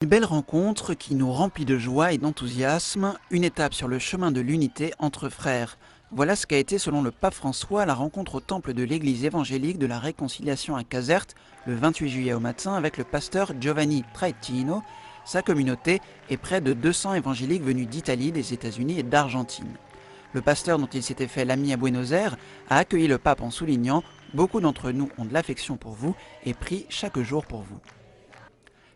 Une belle rencontre qui nous remplit de joie et d'enthousiasme, une étape sur le chemin de l'unité entre frères. Voilà ce qu'a été, selon le pape François, la rencontre au temple de l'église évangélique de la Réconciliation à Caserte, le 28 juillet au matin, avec le pasteur Giovanni Traettino, sa communauté et près de 200 évangéliques venus d'Italie, des États-Unis et d'Argentine. Le pasteur, dont il s'était fait l'ami à Buenos Aires, a accueilli le pape en soulignant « Beaucoup d'entre nous ont de l'affection pour vous et prient chaque jour pour vous ».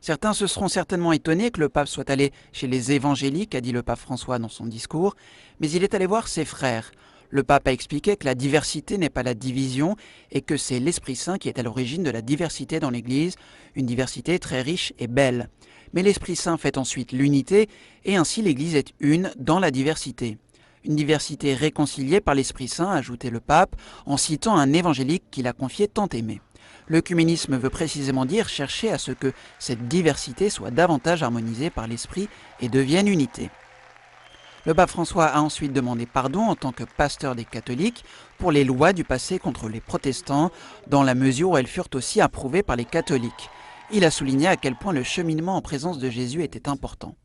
Certains se seront certainement étonnés que le pape soit allé chez les évangéliques, a dit le pape François dans son discours, mais il est allé voir ses frères. Le pape a expliqué que la diversité n'est pas la division et que c'est l'Esprit Saint qui est à l'origine de la diversité dans l'Église, une diversité très riche et belle. Mais l'Esprit Saint fait ensuite l'unité et ainsi l'Église est une dans la diversité. Une diversité réconciliée par l'Esprit Saint, a ajouté le pape, en citant un évangélique qu'il a confié tant aimer. L'œcuménisme veut précisément dire chercher à ce que cette diversité soit davantage harmonisée par l'esprit et devienne unité. Le pape François a ensuite demandé pardon en tant que pasteur des catholiques pour les lois du passé contre les protestants, dans la mesure où elles furent aussi approuvées par les catholiques. Il a souligné à quel point le cheminement en présence de Jésus était important.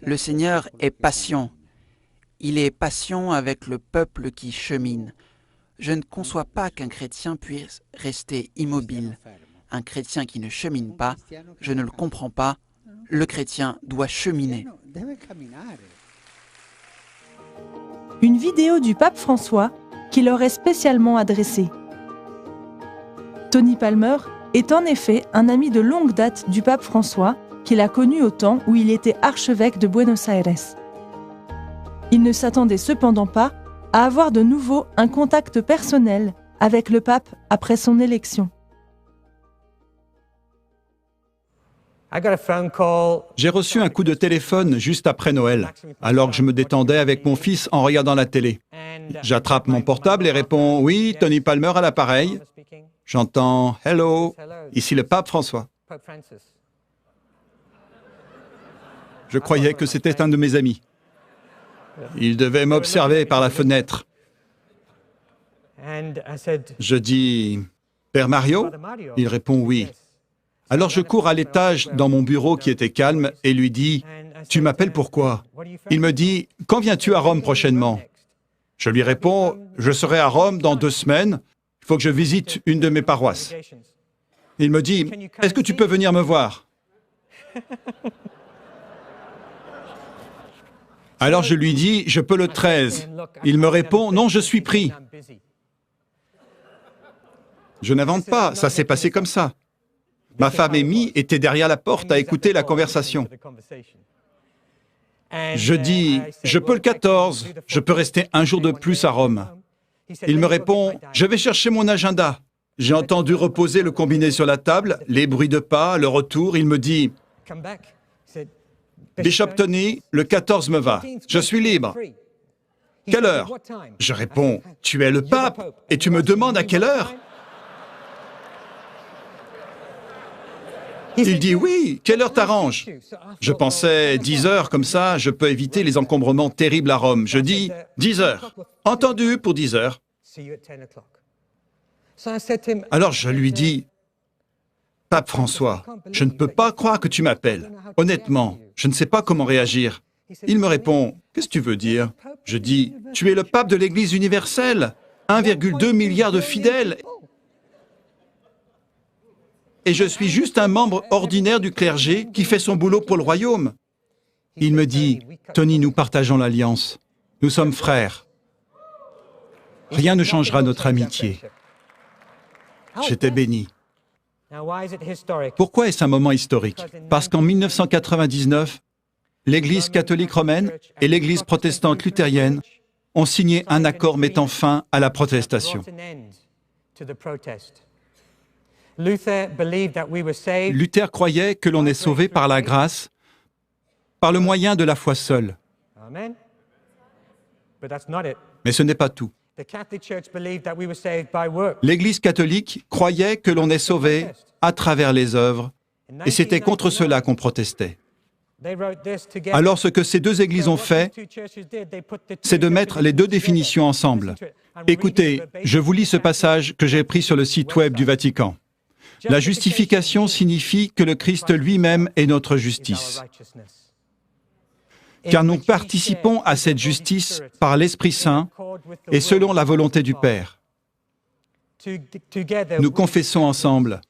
Le Seigneur est patient. Il est patient avec le peuple qui chemine. Je ne conçois pas qu'un chrétien puisse rester immobile. Un chrétien qui ne chemine pas, je ne le comprends pas. Le chrétien doit cheminer. Une vidéo du pape François qui leur est spécialement adressée. Tony Palmer est en effet un ami de longue date du pape François qu'il a connu au temps où il était archevêque de Buenos Aires. Il ne s'attendait cependant pas à avoir de nouveau un contact personnel avec le pape après son élection. J'ai reçu un coup de téléphone juste après Noël, alors que je me détendais avec mon fils en regardant la télé. J'attrape mon portable et réponds « Oui, Tony Palmer à l'appareil ». J'entends « Hello, ici le pape François ». Je croyais que c'était un de mes amis. Il devait m'observer par la fenêtre. Je dis « Père Mario ?» Il répond « Oui ». Alors je cours à l'étage dans mon bureau qui était calme et lui dis « Tu m'appelles pourquoi ?» Il me dit « Quand viens-tu à Rome prochainement ?» Je lui réponds « Je serai à Rome dans 2 semaines. Il faut que je visite une de mes paroisses. » Il me dit « Est-ce que tu peux venir me voir ?» Alors je lui dis « Je peux le 13. » Il me répond « Non, je suis pris. » Je n'invente pas, ça s'est passé comme ça. Ma femme Amy était derrière la porte à écouter la conversation. Je dis « Je peux le 14, je peux rester un jour de plus à Rome. » Il me répond « Je vais chercher mon agenda. » J'ai entendu reposer le combiné sur la table, les bruits de pas, le retour. Il me dit « Bishop Tony, le 14 me va. Je suis libre. » « Quelle heure ?» Je réponds « Tu es le pape et tu me demandes à quelle heure ?» Il dit « Oui, quelle heure t'arrange ?» Je pensais 10 heures, comme ça, je peux éviter les encombrements terribles à Rome. Je dis « 10 heures. » Entendu pour 10 heures. Alors je lui dis « Pape François, je ne peux pas croire que tu m'appelles. Honnêtement, je ne sais pas comment réagir. » Il me répond « Qu'est-ce que tu veux dire ?» Je dis « Tu es le pape de l'Église universelle, 1,2 milliard de fidèles. Et je suis juste un membre ordinaire du clergé qui fait son boulot pour le royaume. » Il me dit « Tony, nous partageons l'alliance. Nous sommes frères. Rien ne changera notre amitié. » J'étais béni. Pourquoi est-ce un moment historique? Parce qu'en 1999, l'Église catholique romaine et l'Église protestante luthérienne ont signé un accord mettant fin à la protestation. Luther croyait que l'on est sauvé par la grâce, par le moyen de la foi seule. Mais ce n'est pas tout. L'Église catholique croyait que l'on est sauvé à travers les œuvres, et c'était contre cela qu'on protestait. Alors ce que ces 2 églises ont fait, c'est de mettre les 2 définitions ensemble. Écoutez, je vous lis ce passage que j'ai pris sur le site web du Vatican. La justification signifie que le Christ lui-même est notre justice. Car nous participons à cette justice par l'Esprit Saint et selon la volonté du Père. Nous confessons ensemble.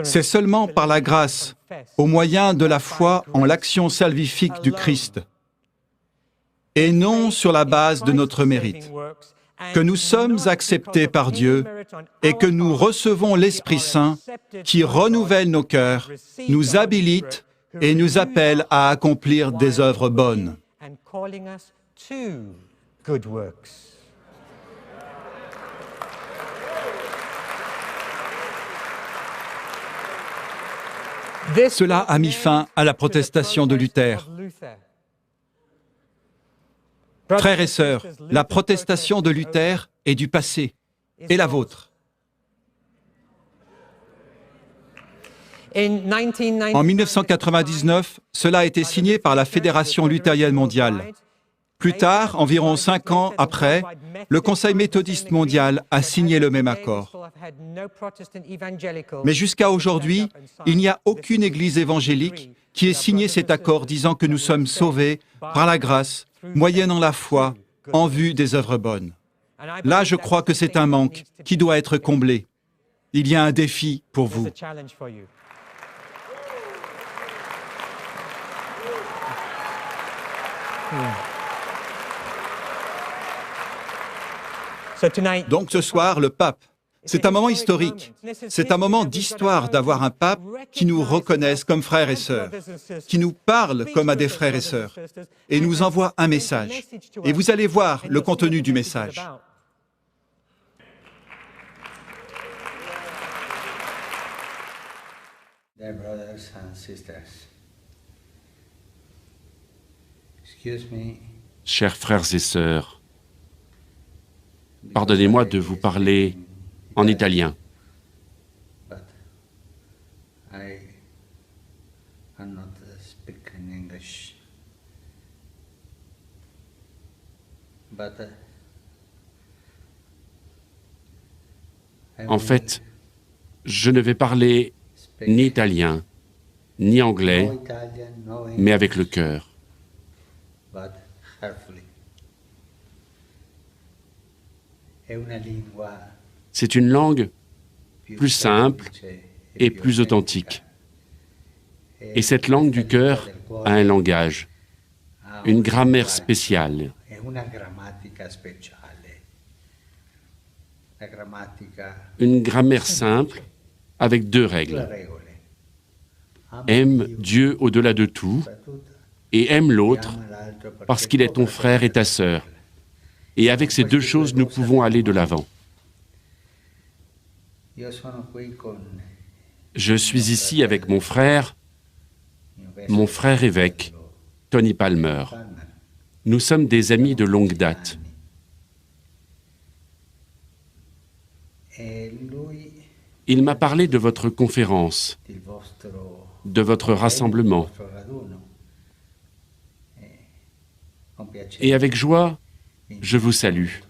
C'est seulement par la grâce, au moyen de la foi en l'action salvifique du Christ, et non sur la base de notre mérite, que nous sommes acceptés par Dieu et que nous recevons l'Esprit Saint qui renouvelle nos cœurs, nous habilite et nous appelle à accomplir des œuvres bonnes. Cela a mis fin à la protestation de Luther. Frères et sœurs, la protestation de Luther est du passé, et la vôtre. En 1999, cela a été signé par la Fédération luthérienne mondiale. Plus tard, environ 5 ans après, le Conseil méthodiste mondial a signé le même accord. Mais jusqu'à aujourd'hui, il n'y a aucune église évangélique qui ait signé cet accord disant que nous sommes sauvés par la grâce, moyennant la foi, en vue des œuvres bonnes. Là, je crois que c'est un manque qui doit être comblé. Il y a un défi pour vous. Donc ce soir, le pape, c'est un moment historique, c'est un moment d'histoire d'avoir un pape qui nous reconnaisse comme frères et sœurs, qui nous parle comme à des frères et sœurs, et nous envoie un message. Et vous allez voir le contenu du message. Dear brothers and sisters, excuse me. Chers frères et sœurs, pardonnez-moi de vous parler en italien. But I am not speaking English. But I En will fait, je ne vais parler speak ni italien, ni anglais, no Italian, no English, mais avec le cœur. but carefully. È una lingua C'est une langue più plus simple semplice et più plus autentica. authentique. Et cette langue du cœur a un langage, Ha une un grammaire linguaggio spéciale. e una grammatica speciale. La grammatica, Une grammaire simple avec 2 le règles. regole. Ama Aime Dio Dieu au-delà de tout soprattutto, et aime e l'autre ama l'altro perché parce qu'il est ton frère et ta sœur. Et avec ces 2 choses, nous pouvons aller de l'avant. Io sono qui con Je suis ici avec mon frère évêque, Tony Palmer. Palmer. Nous sommes des amis de longue date. E lui, Il m'a parlé de votre conférence, il vostro de votre rassemblement. vostro raduno. Con piacere. Et avec joie, je vous salue.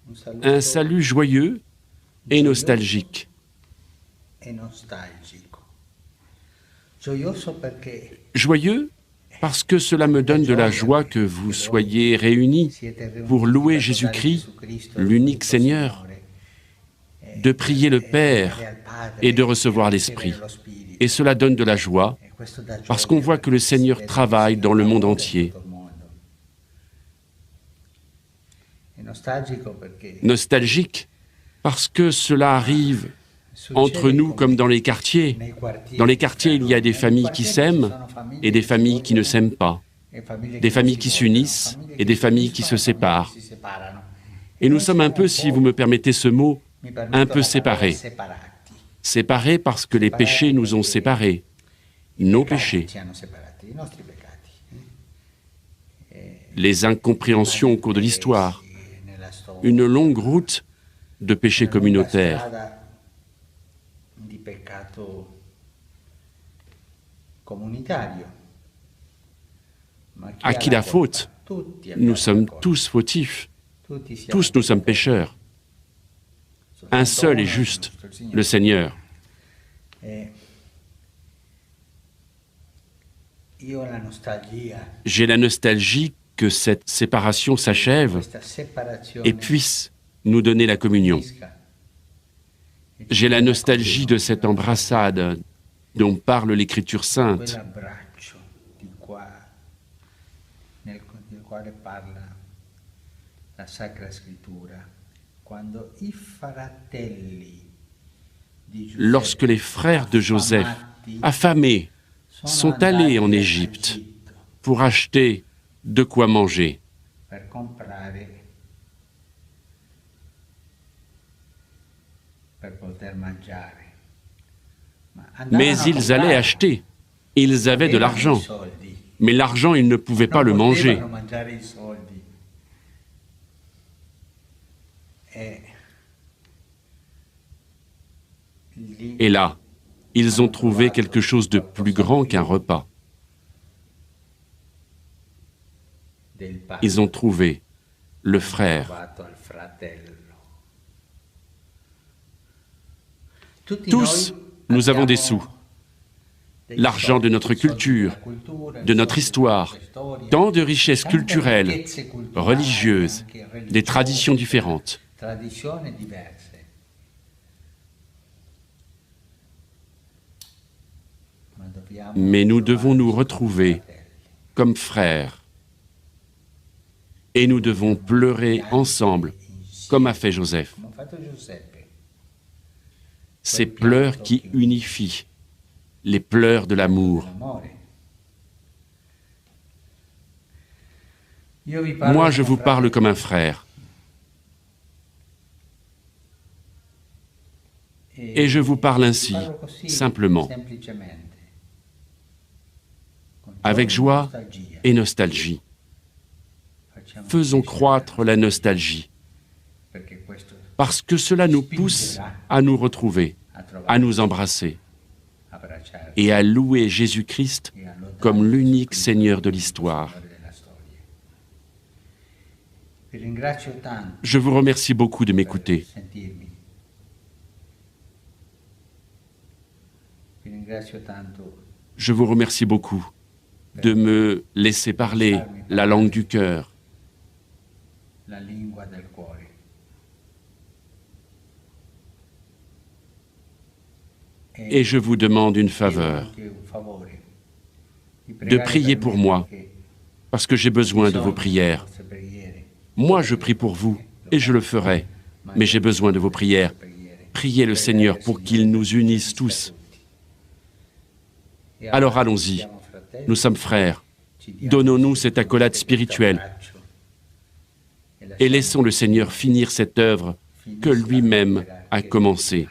Un saluto Un salut joyeux et nostalgique. e nostalgico. Gioioso perché Joyeux parce que cela me donne de la joie que vous soyez réunis siete riuniti pour louer per lodare Jésus-Christ, Gesù Cristo, l'unique l'unico Seigneur, Signore, de prier le e Père pregare al Padre, et de recevoir e l'Esprit. ricevere lo Spirito. Et cela donne de la joie E questo dà parce gioia qu'on voit que le perché si Seigneur vede che travaille il dans le Signore monde lavora in entier. tutto il mondo. È nostalgico perché Nostalgique parce que cela arrive entre nous comme dans les quartiers. nei quartieri Dans les quartiers, il y a des nei familles qui quartieri s'aiment ci sono famiglie et des che si familles qui ne vogliono, s'aiment pas. e famiglie Des che familles non qui si s'unissent vogliono, et des familles qui se famiglie séparent. che si separano. Et nous noi sommes un siamo peu, si vous me permettez ce mot, mi permetto un la peu parola séparés. separati. Séparés parce que les péchés nous ont séparés. Nos Peccati péchés, ci hanno separati, i nostri peccati. les incompréhensions au cours de l'histoire, E nella storia, une longue route de péchés una lunga communautaires. strada di peccato comunitario. Ma À qui la faute? Tutti Nous abbiamo sommes la colpa. tous fautifs. Tutti siamo Tous nous sommes pécheurs. Un seul est juste, le Seigneur. J'ai la nostalgie que cette séparation s'achève et puisse nous donner la communion. J'ai la nostalgie de cette embrassade dont parle l'Écriture sainte. Lorsque les frères de Joseph, affamés, sont allés en Égypte pour acheter de quoi manger. Mais ils allaient acheter. Ils avaient de l'argent. Mais l'argent, ils ne pouvaient pas le manger. Et là, ils ont trouvé quelque chose de plus grand qu'un repas. Ils ont trouvé le frère. Tous, nous avons des sous. L'argent de notre culture, de notre histoire, tant de richesses culturelles, religieuses, des traditions différentes. Mais nous devons nous retrouver comme frères. Et nous devons pleurer ensemble, comme a fait Joseph. Ces pleurs qui unifient, les pleurs de l'amour. Moi, je vous parle comme un frère. Et je vous parle ainsi, simplement, avec joie et nostalgie. Faisons croître la nostalgie, parce que cela nous pousse à nous retrouver, à nous embrasser et à louer Jésus-Christ comme l'unique Seigneur de l'histoire. Je vous remercie beaucoup de m'écouter. Je vous remercie beaucoup de me laisser parler la langue du cœur. Et je vous demande une faveur, de prier pour moi, parce que j'ai besoin de vos prières. Moi, je prie pour vous, et je le ferai, mais j'ai besoin de vos prières. Priez le Seigneur pour qu'il nous unisse tous. Alors allons-y, nous sommes frères. Donnons-nous cette accolade spirituelle et laissons le Seigneur finir cette œuvre que lui-même a commencée.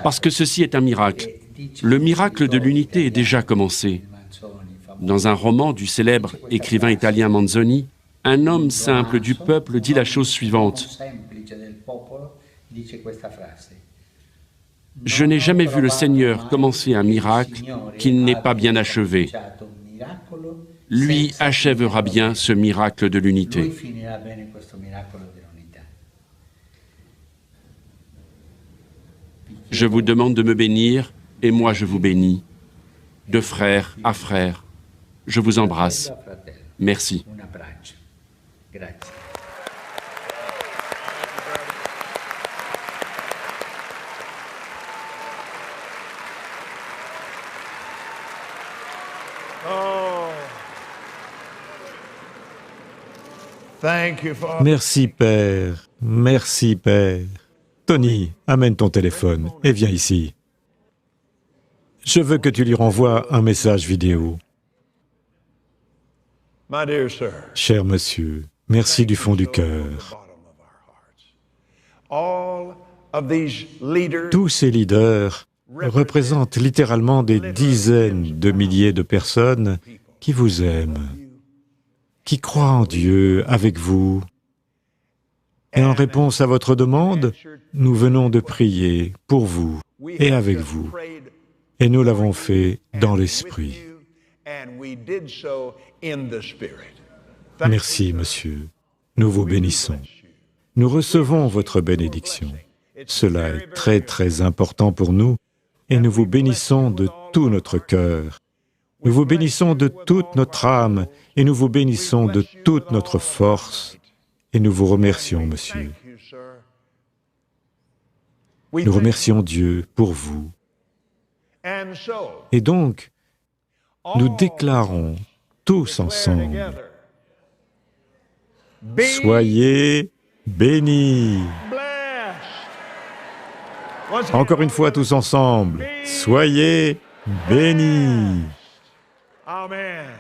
Parce que ceci est un miracle. Le miracle de l'unité est déjà commencé. Dans un roman du célèbre écrivain italien Manzoni, un homme simple du peuple dit la chose suivante. Je n'ai jamais vu le Seigneur commencer un miracle qu'il n'ait pas bien achevé. Lui achèvera bien ce miracle de l'unité. Je vous demande de me bénir, et moi je vous bénis, de frère à frère. Je vous embrasse. Merci. Merci, Père. Merci, Père. Tony, amène ton téléphone et viens ici. Je veux que tu lui renvoies un message vidéo. Cher monsieur, merci du fond du cœur. Tous ces leaders représentent littéralement des dizaines de milliers de personnes qui vous aiment, qui croient en Dieu avec vous. Et en réponse à votre demande, nous venons de prier pour vous et avec vous. Et nous l'avons fait dans l'Esprit. Merci, monsieur. Nous vous bénissons. Nous recevons votre bénédiction. Cela est très, très important pour nous et nous vous bénissons de tout notre cœur. Nous vous bénissons de toute notre âme et nous vous bénissons de toute notre force et nous vous remercions, monsieur. Nous remercions Dieu pour vous. Et donc, nous déclarons tous ensemble, soyez bénis. Encore une fois, tous ensemble, soyez bénis. Amen.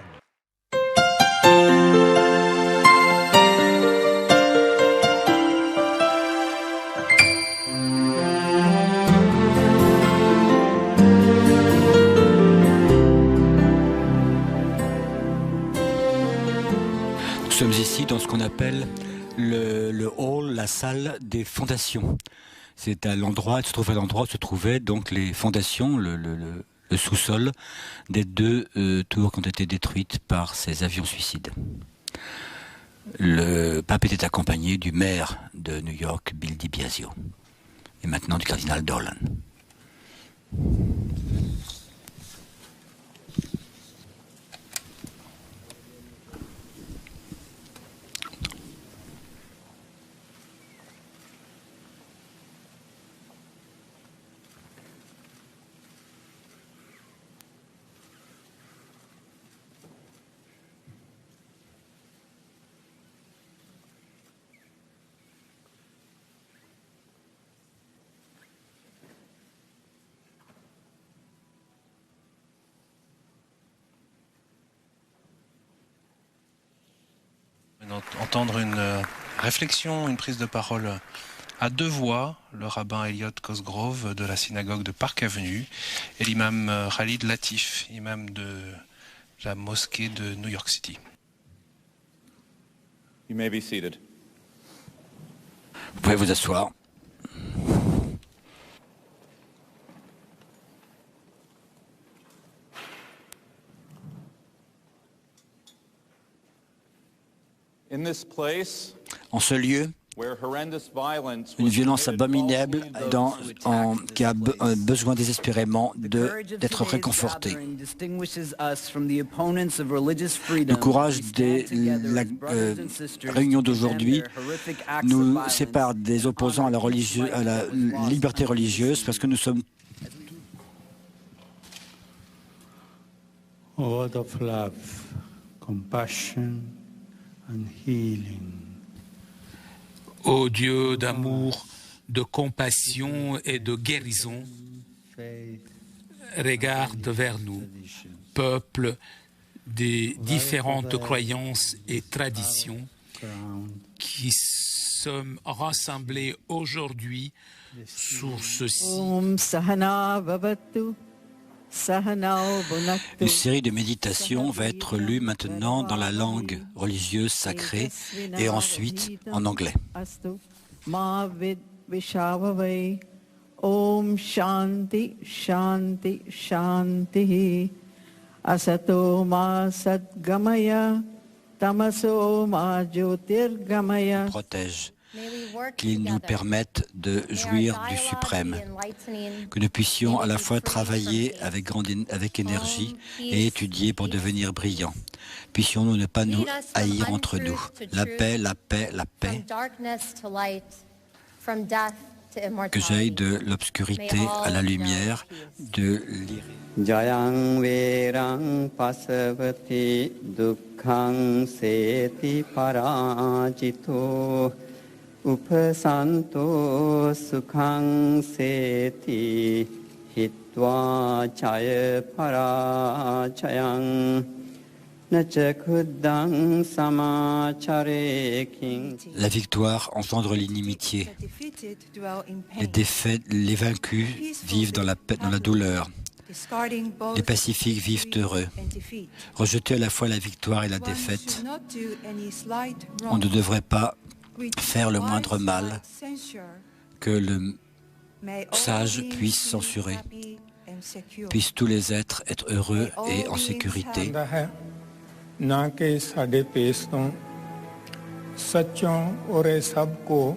Nous sommes ici dans ce qu'on appelle le hall, la salle des fondations. C'est à l'endroit où se trouvaient donc les fondations, le sous-sol des deux tours qui ont été détruites par ces avions suicides. Le pape était accompagné du maire de New York, Bill DiBiasio, et maintenant du cardinal Dorlan. Entendre une réflexion, une prise de parole à deux voix, le rabbin Elliot Cosgrove de la synagogue de Park Avenue et l'imam Khalid Latif, imam de la mosquée de New York City. You may be seated. Vous pouvez vous asseoir. En ce lieu, une violence abominable qui a besoin désespérément d'être réconfortée. Le courage de la réunion d'aujourd'hui nous sépare des opposants à la liberté religieuse parce que nous sommes Word of love, compassion and healing. Ô Dieu d'amour, de compassion et de guérison, regarde vers nous, peuple des différentes croyances et traditions qui sommes rassemblés aujourd'hui sur ceci. Une série de méditations va être lue maintenant dans la langue religieuse sacrée et ensuite en anglais. Om Shanti Shanti Shanti Asato Ma Sadgamaya Tamaso Ma Jyotirgamaya. Protège, qu'il nous permette de jouir du suprême, que nous puissions à la fois travailler avec énergie et étudier pour devenir brillants. Puissions-nous ne pas nous haïr entre nous. La paix, la paix, la paix. Que j'aille de l'obscurité à la lumière, de Jayang Verang Pasavati Dukkhang Seti Parajito Upasanto Sukhang Seti Hitva Chaya Parachayang. La victoire engendre l'inimitié. Les vaincus vivent dans la douleur. Les pacifiques vivent heureux. Rejeter à la fois la victoire et la défaite, on ne devrait pas faire le moindre mal, que le sage puisse censurer. Puissent tous les êtres être heureux et en sécurité. सच्चों और सब को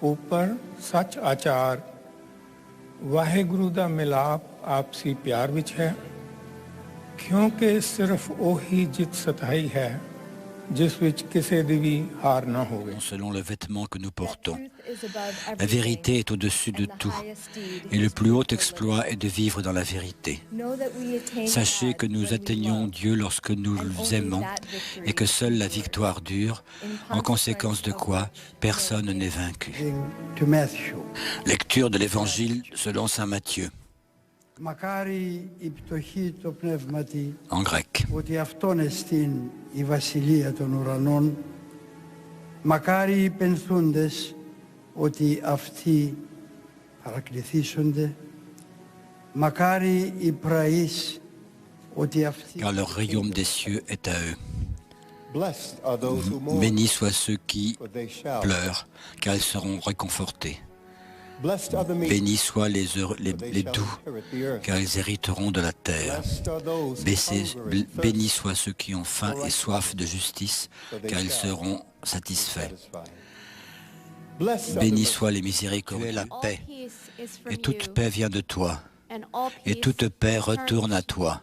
ऊपर सच आचार वाहेगुरु दा मिलाप आपसी प्यार विच है क्योंकि सिर्फ ओही जित सताई है जिस विच किसी दी भी हार ना होवे। Selon le vêtement que nous portons, la vérité est au-dessus de tout, et le plus haut exploit est de vivre dans la vérité. Sachez que nous atteignons Dieu lorsque nous aimons, et que seule la victoire dure, en conséquence de quoi personne n'est vaincu. Lecture de l'Évangile selon saint Matthieu. En grec. Η βασιλεία των ουρανών, μακάρι οι πενθούντες ότι αυτοί παρακληθήσονται, μακάρι οι πραείς ότι αυτοί... Car le royaume des cieux est à eux. Bénis soient ceux qui pleurent, car ils seront réconfortés. Bénis soient les doux, car ils hériteront de la terre. Bénis soient ceux qui ont faim et soif de justice, car ils seront satisfaits. Bénis soient les miséricordieux, la paix. Et toute paix vient de toi, et toute paix retourne à toi.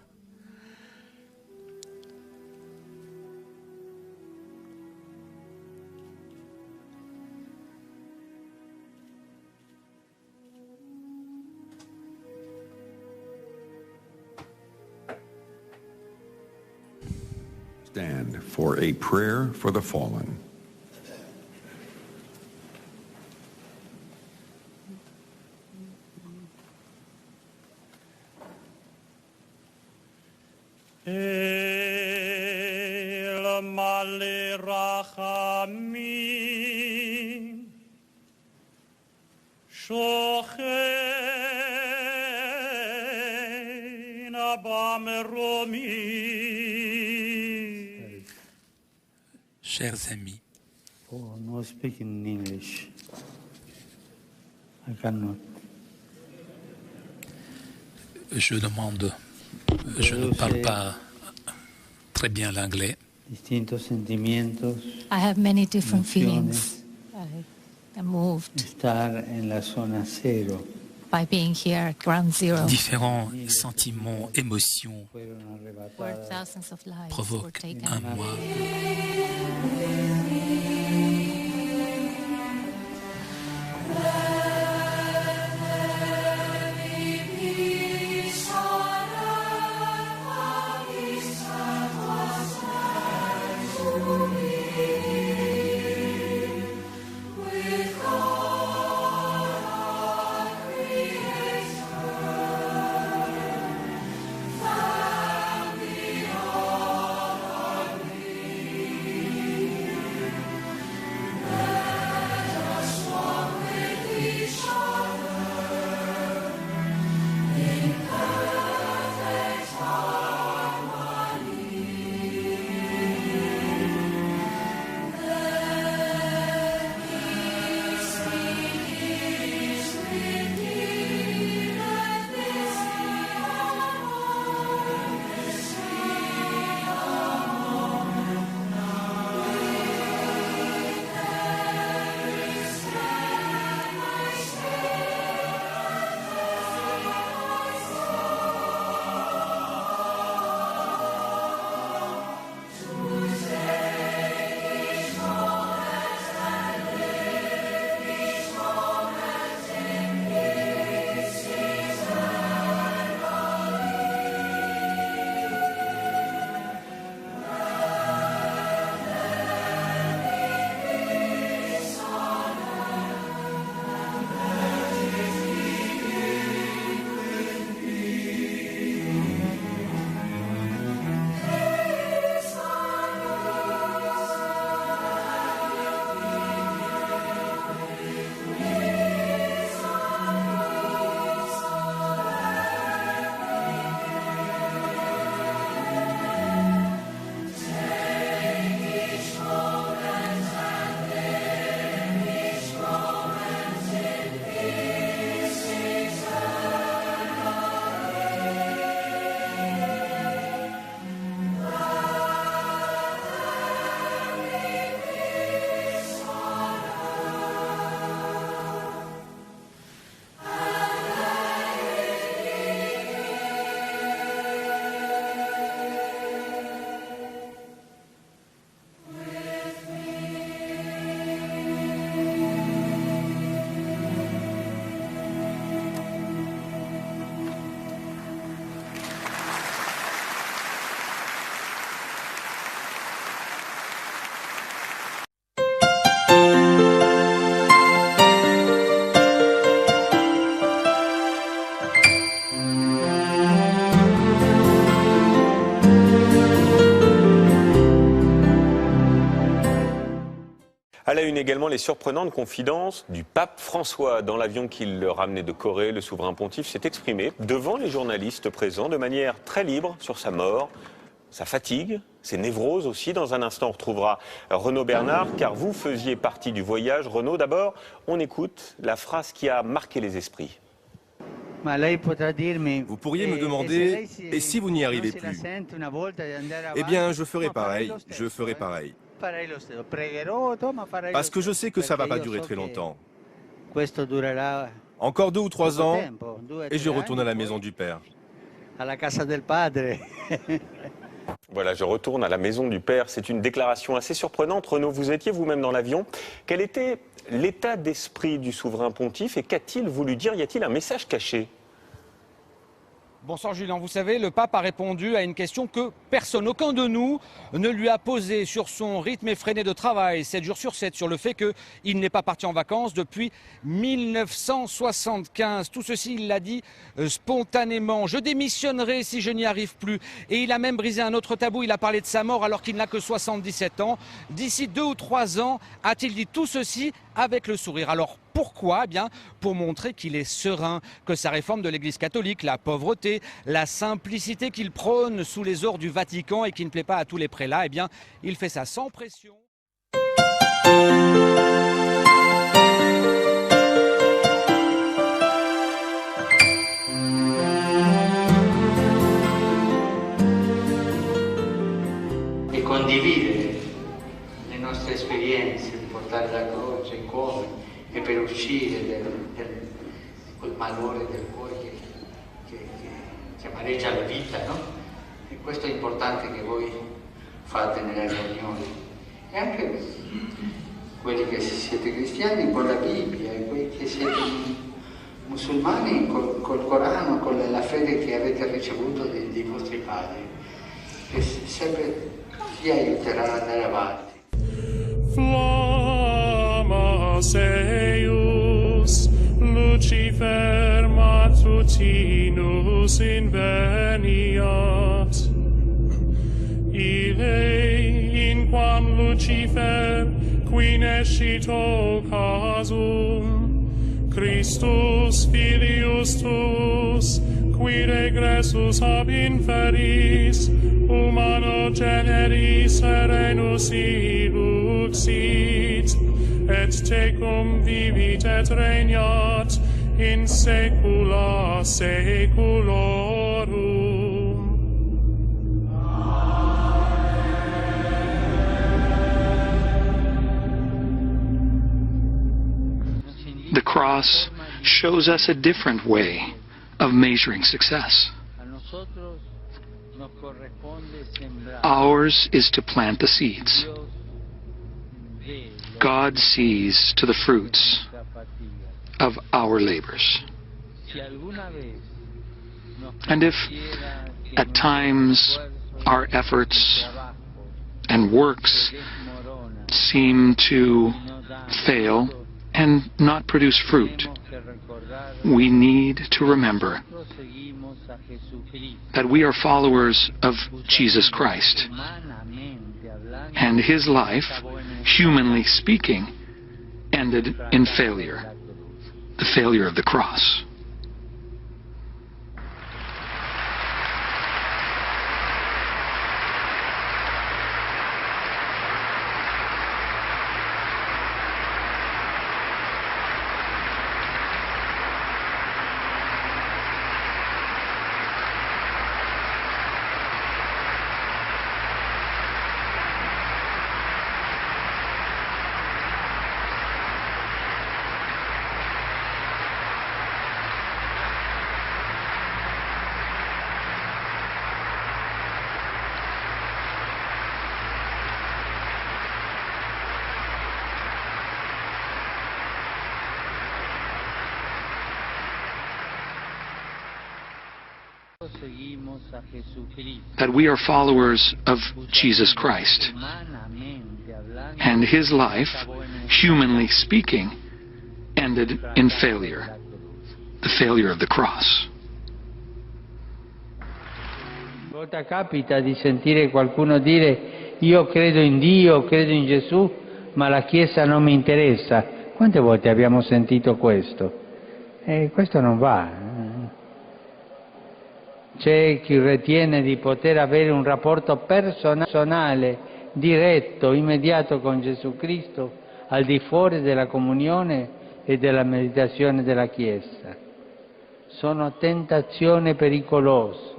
Stand for a prayer for the fallen. El male rachamim shochen abameromim. Chers amis, Oh, no speak in English. I cannot. je ne parle pas très bien l'anglais. Distintos sentimientos. I have many different feelings. I'm moved Estar en la zona cero. by being here at ground zero, Différents sentiments, émotions where thousands of lives were provoquent taken. en moi une également les surprenantes confidences du pape François. Dans l'avion qui le ramenait de Corée, le souverain pontife s'est exprimé devant les journalistes présents de manière très libre sur sa mort, sa fatigue, ses névroses aussi. Dans un instant, on retrouvera Renaud Bernard, car vous faisiez partie du voyage. Renaud, d'abord, on écoute la phrase qui a marqué les esprits. Vous pourriez me demander, et si vous n'y arrivez plus? Eh bien, je ferai pareil, Parce que je sais que ça ne va pas durer très longtemps. Encore 2 ou 3 ans, et je retourne à la maison du Père. Voilà, je retourne à la maison du Père. C'est une déclaration assez surprenante. Renaud, vous étiez vous-même dans l'avion. Quel était l'état d'esprit du souverain pontife et qu'a-t-il voulu dire? Y a-t-il un message caché? Bonsoir Julien, vous savez, le pape a répondu à une question que personne, aucun de nous ne lui a posée sur son rythme effréné de travail, 7 jours sur 7, sur le fait qu'il n'est pas parti en vacances depuis 1975. Tout ceci, il l'a dit spontanément. Je démissionnerai si je n'y arrive plus. Et il a même brisé un autre tabou, il a parlé de sa mort alors qu'il n'a que 77 ans. D'ici 2 ou 3 ans, a-t-il dit tout ceci avec le sourire. Alors pourquoi? Eh bien, pour montrer qu'il est serein, que sa réforme de l'Église catholique, la pauvreté, la simplicité qu'il prône sous les ors du Vatican et qui ne plaît pas à tous les prélats, eh bien, il fait ça sans pression. E condividere le nostre esperienze, di portare la croce come e per uscire quel malore del cuore che amareggia la vita, no? E questo è importante che voi fate nelle riunioni. E anche quelli che siete cristiani con la Bibbia, e quelli che siete musulmani col Corano, con la fede che avete ricevuto dei vostri padri, che sempre vi aiuterà ad andare avanti. Flammas eius, Lucifer matutinus inveniat. Ille in quam Lucifer qui nescito casum, Christus filius tuus, qui regressus ab inferis, humano generis serenus iluxit, et tecum vivit et regnat in saecula saeculorum. The cross shows us a different way of measuring success. Ours is to plant the seeds. God sees to the fruits of our labors. And if at times our efforts and works seem to fail and not produce fruit, we need to remember that we are followers of Jesus Christ, and his life, humanly speaking, ended in failure, the failure of the cross. That we are followers of Jesus Christ, and his life, humanly speaking, ended in failure, the failure of the cross. A volte capita di sentire qualcuno dire io credo in Dio, credo in Gesù, ma la Chiesa non mi interessa. Quante volte abbiamo sentito questo? Questo non va. C'è chi ritiene di poter avere un rapporto personale, diretto, immediato con Gesù Cristo, al di fuori della comunione e della meditazione della Chiesa. Sono tentazioni pericolose,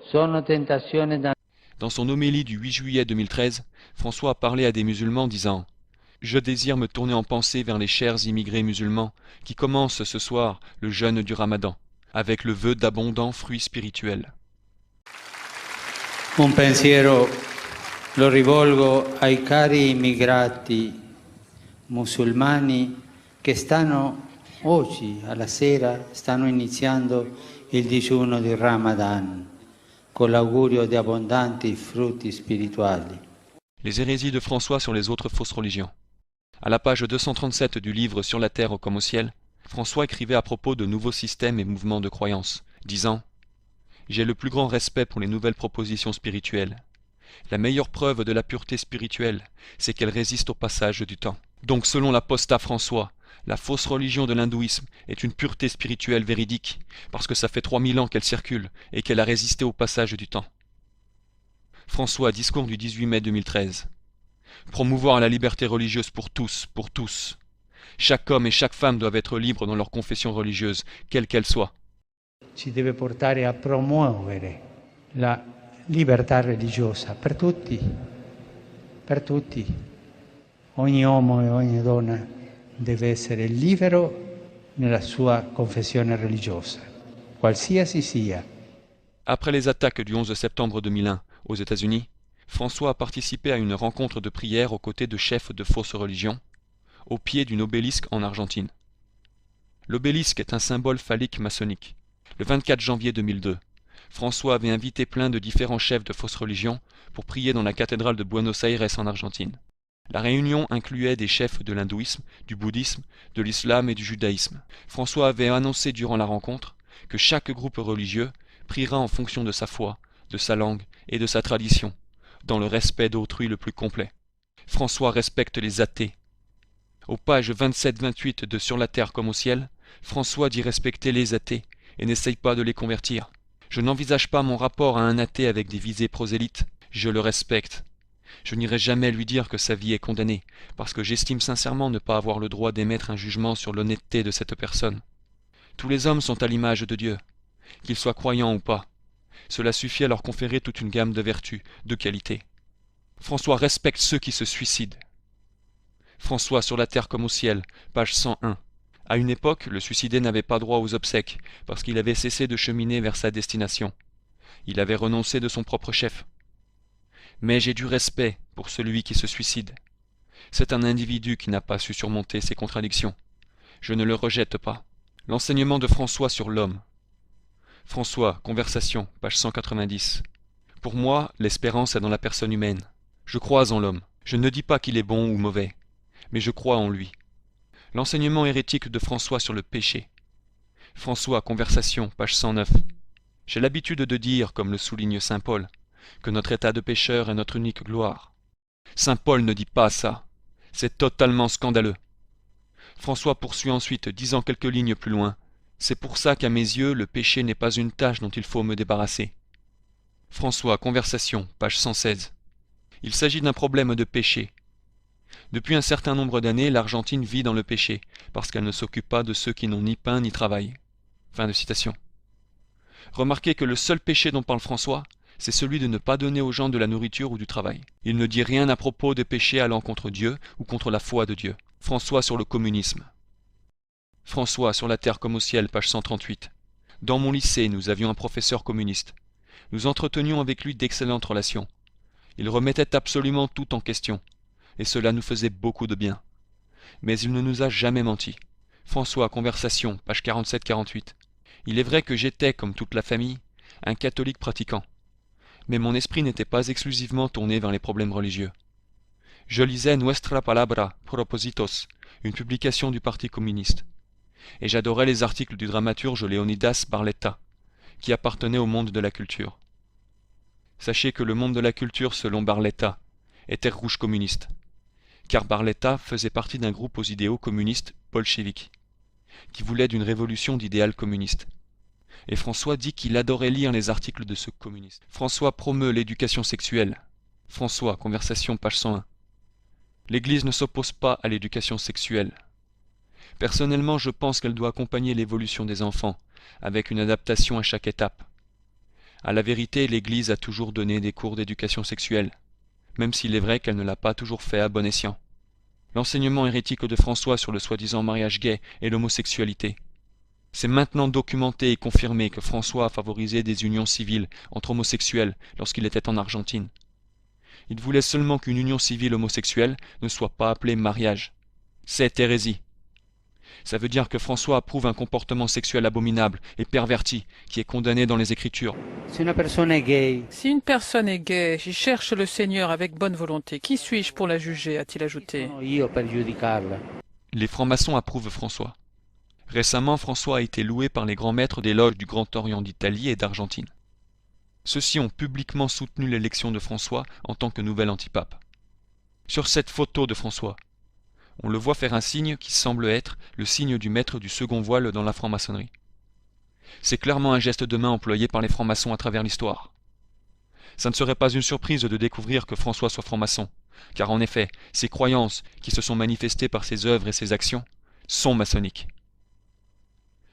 sono tentazioni da... Dans son homélie du 8 juillet 2013, François a parlé à des musulmans disant « Je désire me tourner en pensée vers les chers immigrés musulmans qui commencent ce soir le jeûne du Ramadan, avec le vœu d'abondants fruits spirituels. » Un pensiero lo rivolgo ai cari immigrati musulmani che oggi alla sera stanno iniziando il digiuno di Ramadan con l'augurio di abbondanti frutti spirituali. Les hérésies de François sur les autres fausses religions. À la page 237 du livre Sur la terre comme au ciel, François écrivait à propos de nouveaux systèmes et mouvements de croyance, disant « J'ai le plus grand respect pour les nouvelles propositions spirituelles. La meilleure preuve de la pureté spirituelle, c'est qu'elle résiste au passage du temps. Donc selon l'apostat François, la fausse religion de l'hindouisme est une pureté spirituelle véridique, parce que ça fait 3000 ans qu'elle circule et qu'elle a résisté au passage du temps. » François, discours du 18 mai 2013. Promouvoir la liberté religieuse pour tous, pour tous. Chaque homme et chaque femme doivent être libres dans leur confession religieuse, quelle qu'elle soit. Ci deve portare a promuovere la libertà religiosa per tutti, per tutti. Ogni uomo e ogni donna deve essere libero nella sua confessione religiosa, qualsiasi sia. Après les attaques du 11 septembre 2001 aux États-Unis, François a participé à une rencontre de prière aux côtés de chefs de fausses religions, au pied d'une obélisque en Argentine. L'obélisque est un symbole phallique maçonnique. Le 24 janvier 2002, François avait invité plein de différents chefs de fausses religions pour prier dans la cathédrale de Buenos Aires en Argentine. La réunion incluait des chefs de l'hindouisme, du bouddhisme, de l'islam et du judaïsme. François avait annoncé durant la rencontre que chaque groupe religieux priera en fonction de sa foi, de sa langue et de sa tradition, dans le respect d'autrui le plus complet. François respecte les athées. Aux pages 27-28 de Sur la terre comme au ciel, François dit respecter les athées et n'essaye pas de les convertir. Je n'envisage pas mon rapport à un athée avec des visées prosélytes, je le respecte. Je n'irai jamais lui dire que sa vie est condamnée, parce que j'estime sincèrement ne pas avoir le droit d'émettre un jugement sur l'honnêteté de cette personne. Tous les hommes sont à l'image de Dieu, qu'ils soient croyants ou pas. Cela suffit à leur conférer toute une gamme de vertus, de qualités. François respecte ceux qui se suicident. François sur la terre comme au ciel, page 101. À une époque, le suicidé n'avait pas droit aux obsèques, parce qu'il avait cessé de cheminer vers sa destination. Il avait renoncé de son propre chef. Mais j'ai du respect pour celui qui se suicide. C'est un individu qui n'a pas su surmonter ses contradictions. Je ne le rejette pas. L'enseignement de François sur l'homme. François, Conversation, page 190. Pour moi, l'espérance est dans la personne humaine. Je crois en l'homme. Je ne dis pas qu'il est bon ou mauvais, mais je crois en lui. L'enseignement hérétique de François sur le péché. François, Conversation, page 109. J'ai l'habitude de dire, comme le souligne saint Paul, que notre état de pécheur est notre unique gloire. Saint Paul ne dit pas ça. C'est totalement scandaleux. François poursuit ensuite, disant quelques lignes plus loin. C'est pour ça qu'à mes yeux, le péché n'est pas une tâche dont il faut me débarrasser. François, Conversation, page 116. Il s'agit d'un problème de péché. Depuis un certain nombre d'années, l'Argentine vit dans le péché, parce qu'elle ne s'occupe pas de ceux qui n'ont ni pain ni travail. Fin de citation. Remarquez que le seul péché dont parle François, c'est celui de ne pas donner aux gens de la nourriture ou du travail. Il ne dit rien à propos de péché allant contre Dieu ou contre la foi de Dieu. François sur le communisme. François sur la terre comme au ciel, page 138. Dans mon lycée, nous avions un professeur communiste. Nous entretenions avec lui d'excellentes relations. Il remettait absolument tout en question, et cela nous faisait beaucoup de bien. Mais il ne nous a jamais menti. François, Conversation, page 47-48. Il est vrai que j'étais, comme toute la famille, un catholique pratiquant. Mais mon esprit n'était pas exclusivement tourné vers les problèmes religieux. Je lisais Nuestra Palabra, Propositos, une publication du Parti communiste. Et j'adorais les articles du dramaturge Leonidas Barletta, qui appartenait au monde de la culture. Sachez que le monde de la culture, selon Barletta, et Terre Rouge communiste, car Barletta faisait partie d'un groupe aux idéaux communistes bolcheviques, qui voulait d'une révolution d'idéal communiste. Et François dit qu'il adorait lire les articles de ce communiste. François promeut l'éducation sexuelle. François, Conversation, page 101. L'Église ne s'oppose pas à l'éducation sexuelle. Personnellement, je pense qu'elle doit accompagner l'évolution des enfants, avec une adaptation à chaque étape. À la vérité, l'Église a toujours donné des cours d'éducation sexuelle, même s'il est vrai qu'elle ne l'a pas toujours fait à bon escient. L'enseignement hérétique de François sur le soi-disant mariage gay et l'homosexualité. C'est maintenant documenté et confirmé que François a favorisé des unions civiles entre homosexuels lorsqu'il était en Argentine. Il voulait seulement qu'une union civile homosexuelle ne soit pas appelée mariage. C'est hérésie. Ça veut dire que François approuve un comportement sexuel abominable et perverti qui est condamné dans les Écritures. Si une personne est gay, j'y cherche le Seigneur avec bonne volonté. Qui suis-je pour la juger, a-t-il ajouté. Les francs-maçons approuvent François. Récemment, François a été loué par les grands maîtres des loges du Grand Orient d'Italie et d'Argentine. Ceux-ci ont publiquement soutenu l'élection de François en tant que nouvel antipape. Sur cette photo de François, on le voit faire un signe qui semble être le signe du maître du second voile dans la franc-maçonnerie. C'est clairement un geste de main employé par les francs-maçons à travers l'histoire. Ça ne serait pas une surprise de découvrir que François soit franc-maçon, car en effet, ses croyances, qui se sont manifestées par ses œuvres et ses actions, sont maçonniques.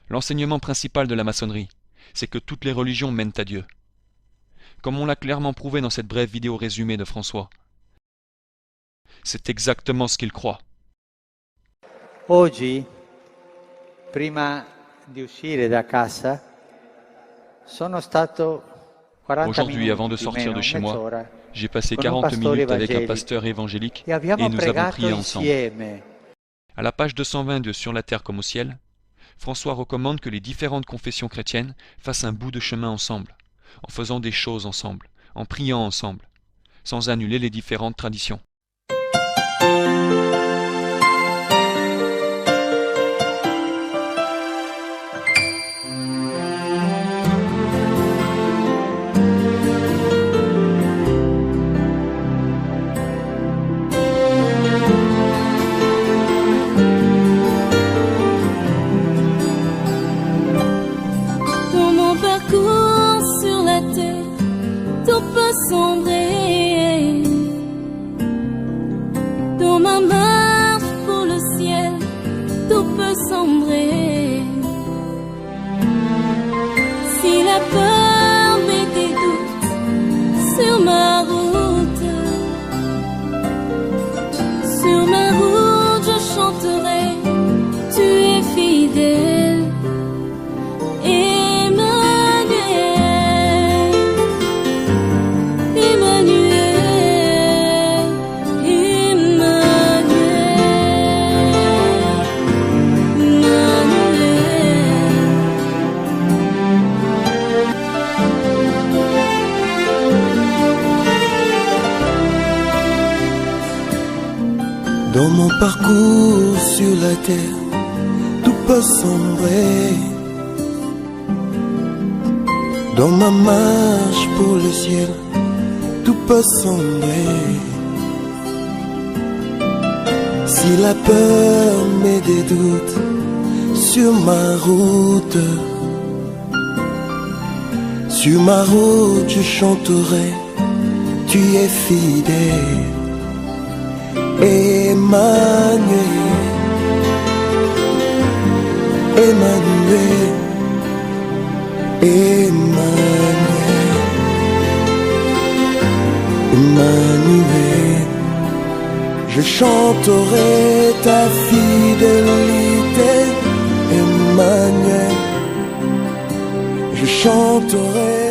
L'enseignement principal de la maçonnerie, c'est que toutes les religions mènent à Dieu. Comme on l'a clairement prouvé dans cette brève vidéo résumée de François. C'est exactement ce qu'il croit. Oggi, prima di uscire da casa, sono stato 40 Aujourd'hui, avant de sortir de chez moi, j'ai passé 40 minutes avec un pasteur évangélique et nous avons prié ensemble. À la page 222 Sur la terre comme au ciel, François recommande que les différentes confessions chrétiennes fassent un bout de chemin ensemble, en faisant des choses ensemble, en priant ensemble, sans annuler les différentes traditions. Sombrer dans ma marche pour le ciel, tout peut sombrer. Si la peur met des doutes sur ma route, je chanterai, tu es fidèle. Dans mon parcours sur la terre, tout peut sombrer. Dans ma marche pour le ciel, tout peut sombrer. Si la peur met des doutes sur ma route, je chanterai, tu es fidèle. Emmanuel, Emmanuel, Emmanuel, Emmanuel. Je chanterai ta fidélité, Emmanuel. Je chanterai